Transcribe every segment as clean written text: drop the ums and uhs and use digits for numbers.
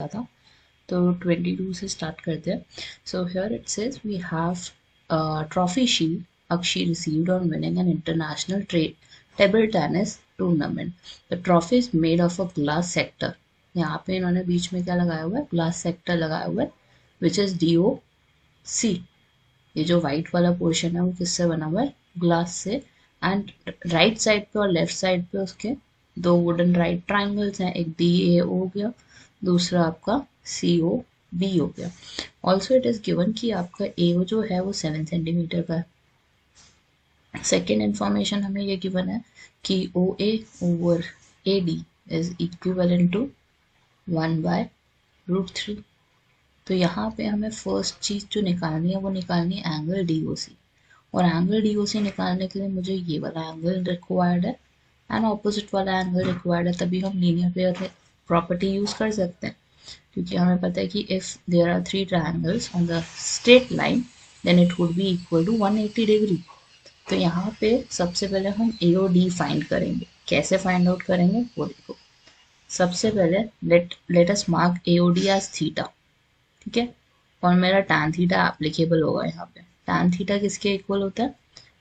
पूछा था, तो 22 से स्टार्ट करते हैं. So here it says we have trophy shield Akshi received on winning an international table tennis tournament. The trophy is made of a glass sector. यहाँ पे इन्होंने बीच में क्या लगाया हुआ है, ग्लास सेक्टर लगाया हुआ है, विच इज DOC. ये जो व्हाइट वाला पोर्शन है वो किससे बना हुआ है, ग्लास से. एंड राइट साइड पे और लेफ्ट साइड पे उसके दो वुडन राइट ट्राइंगल्स हैं, एक DAO हो गया, दूसरा आपका COB हो गया. ऑल्सो इट इज गिवन कि आपका AO जो है वो 7 सेंटीमीटर का है. सेकेंड इंफॉर्मेशन हमें ये गिवन है कि OA over AD is equivalent to 1/√3. तो यहाँ पे हमें फर्स्ट चीज जो निकालनी है वो निकालनी है एंगल DOC. और एंगल DOC निकालने के लिए मुझे ये वाला एंगल रिक्वायर्ड है एंड ऑपोजिट वाला एंगल रिक्वायर्ड है, तभी हम लीनियर पेयर प्रॉपर्टी यूज कर सकते हैं. क्योंकि हमें पता है कि if there are 3 triangles on the straight line then it would be equal to 180 degree. तो यहाँ पे सबसे पहले हम AOD फाइंड करेंगे. कैसे फाइंड आउट करेंगे वो देखो. सबसे पहले let us mark AOD as theta. ठीक है, और मेरा tan थीटा एप्लीकेबल होगा यहाँ पे. tan थीटा किसके इक्वल होता है,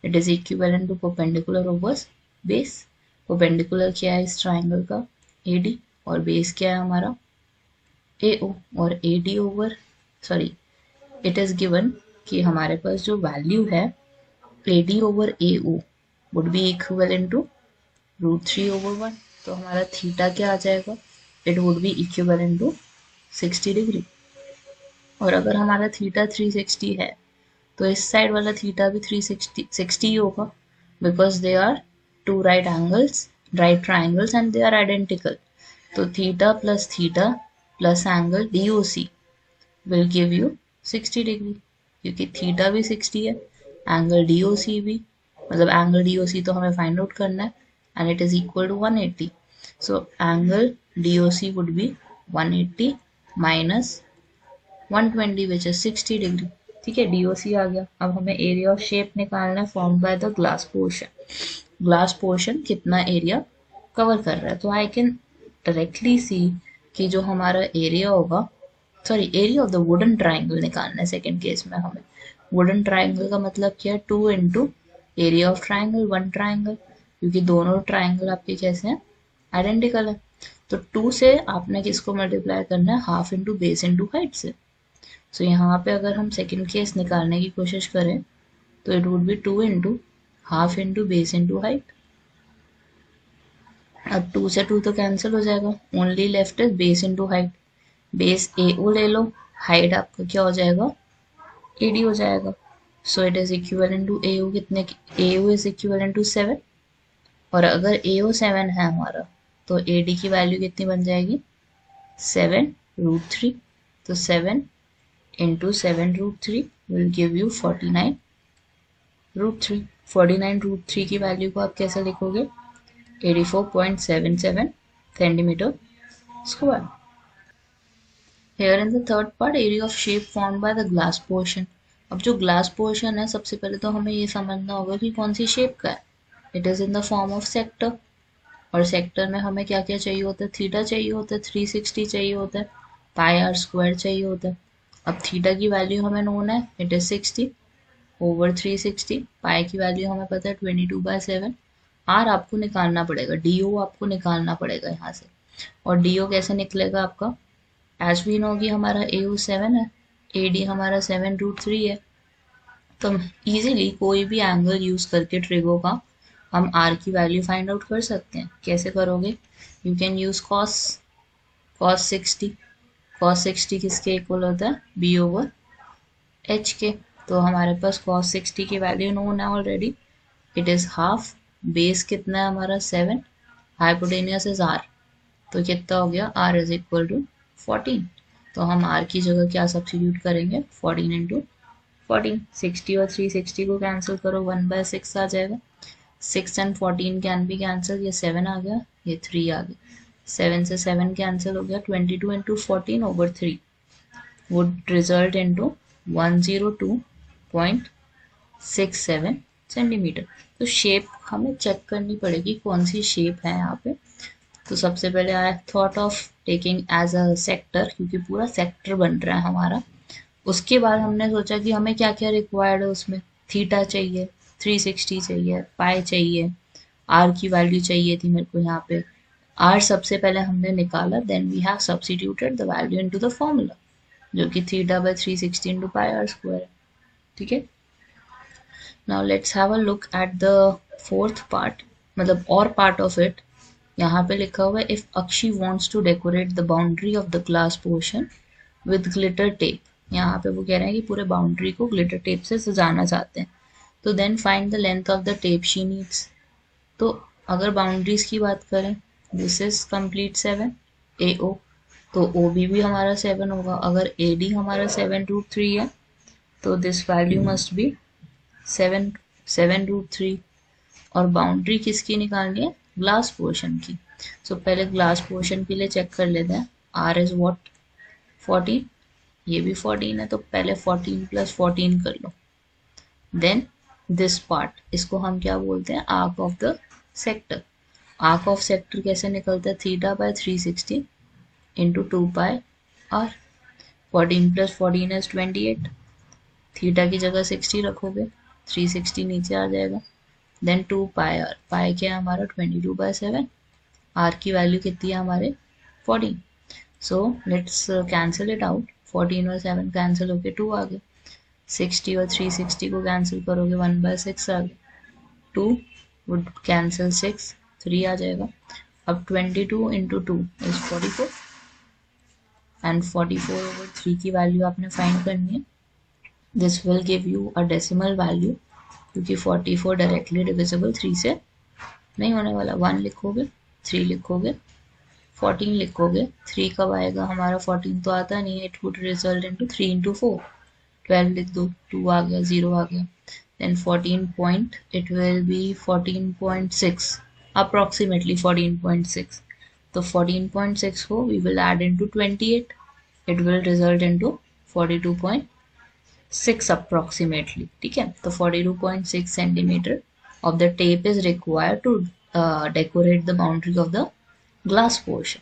it is equivalent to perpendicular over base. Perpendicular क्या है इस ट्राइंगल का, AD, और बेस क्या है हमारा AO. और AD over sorry it is given कि हमारे पास जो वैल्यू है AD over AO would be equivalent to √3/1. तो हमारा थीटा क्या आ जाएगा, it would be equivalent to 60 degree. और अगर हमारा थीटा 360 है तो इस साइड वाला थीटा भी 360 ही होगा, because they are 2 right triangles and they are identical. तो theta plus angle DOC will give you 60 degree, क्योंकि थीटा भी 60 है, एंगल DOC भी, मतलब एंगल DOC तो हमें फाइंड आउट करना है and it is equal to 180. So angle DOC would be 180 minus 120 which is 60 degree. ठीक है, DOC आ गया. अब हमें एरिया ऑफ शेप निकालना है form by the glass portion. Glass portion कितना एरिया कवर कर रहा है, तो आई कैन डायरेक्टली सी कि जो हमारा एरिया होगा, sorry area of the wooden triangle निकालना है सेकेंड केस में हमें. वुडन ट्राइंगल का मतलब क्या है, 2 into area of triangle 1 triangle, क्योंकि दोनों ट्राइंगल आपके कैसे हैं, आइडेंटिकल है. तो 2 से आपने किसको मल्टीप्लाई करना है, half into base into height से. सो यहाँ पे अगर हम सेकेंड केस निकालने की कोशिश करें तो it would B 2 into half into base into height. अब 2 से 2 तो कैंसिल हो जाएगा, only left is base into height. Base AO ले लो, हाइट आपका क्या हो जाएगा, AD हो जाएगा. So it is equivalent to AO कितने, AO इज इक्विवेलेंट टू 7. और अगर AO 7 है हमारा तो AD की वैल्यू कितनी बन जाएगी, 7√3. तो 7 इंटू 7√3 विल गिव यू 49√3. 49√3 की वैल्यू को आप कैसे लिखोगे, 84.77 centimetre square. Here in the third part, area of shape formed by the glass portion. अब जो ग्लास पोर्शन है सबसे पहले तो हमें ये समझना होगा कि कौन सी शेप का है. It is in the form of sector. और सेक्टर में हमें क्या क्या चाहिए होता है, थीटा चाहिए होता है, 360 चाहिए होता है, πr² चाहिए होता है. अब थीटा की वैल्यू हमें नोन है, इट इज 60 ओवर 360. पाई की वैल्यू हमें पता है 22/7. आर आपको निकालना पड़ेगा, DO आपको निकालना पड़ेगा यहाँ से. और DO कैसे निकलेगा आपका, एज वी नो कि हमारा AO 7 है, AD हमारा 7√3 है. तो इजीली कोई भी एंगल यूज करके ट्रिगो का हम R की वैल्यू फाइंड आउट कर सकते हैं. कैसे करोगे, you can use cos 60. cos 60 किसके इक्वल होता है, B/H के. तो हमारे पास cos 60 की वैल्यू नोन है already, it is half. Base कितना है हमारा 7, हाइपोटेनियस इज R, तो कितना हो गया, R इज इक्वल टू 14. तो हम R की जगह क्या सब्स्टिट्यूट करेंगे, 14 इंटू 14. 60 और 360 को कैंसिल करो, 1/6 आ जाएगा. 6 एंड 14 कैन बी कैंसिल, ये 7 आ गया, ये 3 आ गया. 7 से 7 कैंसिल हो गया, 22 into 14 over 3 would result into 102.67 centimetre. तो शेप हमें चेक करनी पड़ेगी कौन सी शेप है यहाँ पे. तो सबसे पहले I thought of taking as a sector, क्योंकि पूरा सेक्टर बन रहा है हमारा। उसके बाद हमने सोचा कि हमें क्या क्या रिक्वायर्ड है उसमें। थीटा चाहिए, 360 चाहिए, पाई चाहिए, आर की वैल्यू चाहिए थी मेरे को यहाँ पे। आर सबसे पहले हमने निकाला, then we have substituted the value into the formula, जो कि theta by 360 into pi r square है। ठीक है, now let's have a look at the fourth part, मतलब और पार्ट ऑफ इट। यहाँ पे लिखा हुआ है if Akshi wants to decorate the boundary of the glass portion with glitter tape. यहाँ पे वो कह रहे हैं कि पूरे बाउंड्री को ग्लिटर टेप से सजाना चाहते हैं। तो then find the length of the tape she needs. तो अगर बाउंड्रीज की बात करें, this is complete 7 A O, तो ओ बी भी हमारा 7 होगा। अगर ए डी हमारा 7√3 है, तो दिस वैल्यू मस्ट बी 7√3। और बाउंड्री किसकी निकालनी है? ग्लास पोर्शन की। सो पहले ग्लास पोर्शन के लिए चेक कर लेते हैं। R is what? 14। ये भी 14 है, तो पहले 14 प्लस 14 कर लो। देन दिस पार्ट, इसको हम क्या बोलते हैं? Arc of the sector. Arc of sector कैसे निकलता है? Theta by 360 into 2 pi r. 14 plus 14 is 28। Theta की जगह 60 रखोगे, 360 नीचे आ जाएगा। देन 2 पाई आर, पाई क्या है हमारा? 22/7। आर की वैल्यू कितनी है हमारे? 14। So let's cancel it out. 14 और 7 कैंसिल होके 2 आ गए। 60 और 360 को कैंसिल करोगे, 1/6 आ गया। 2 वुड कैंसिल 6, 3 आ जाएगा। अब 22 इंटू 2 इज 44, एंड 44 ओवर 3 की वैल्यू आपने फाइंड करनी है। This will give you a decimal value, क्योंकि 44 डायरेक्टली डिविजिबल 3 से नहीं होने वाला। 1 लिखोगे, 3 लिखोगे, 14 लिखोगे। 3 कब आएगा हमारा? 14 तो आता नहीं है। It would result into 3 into 4, 12 लिख दो, 2 आ गया, 0 आ गया। Then 14 point, it will be 14.6, approximately 14.6। तो 14.6 को we will add into 28, it will result into 42.6 approximately. ठीक है, तो 42.6 centimetre of the tape is required to decorate the boundary of the glass portion.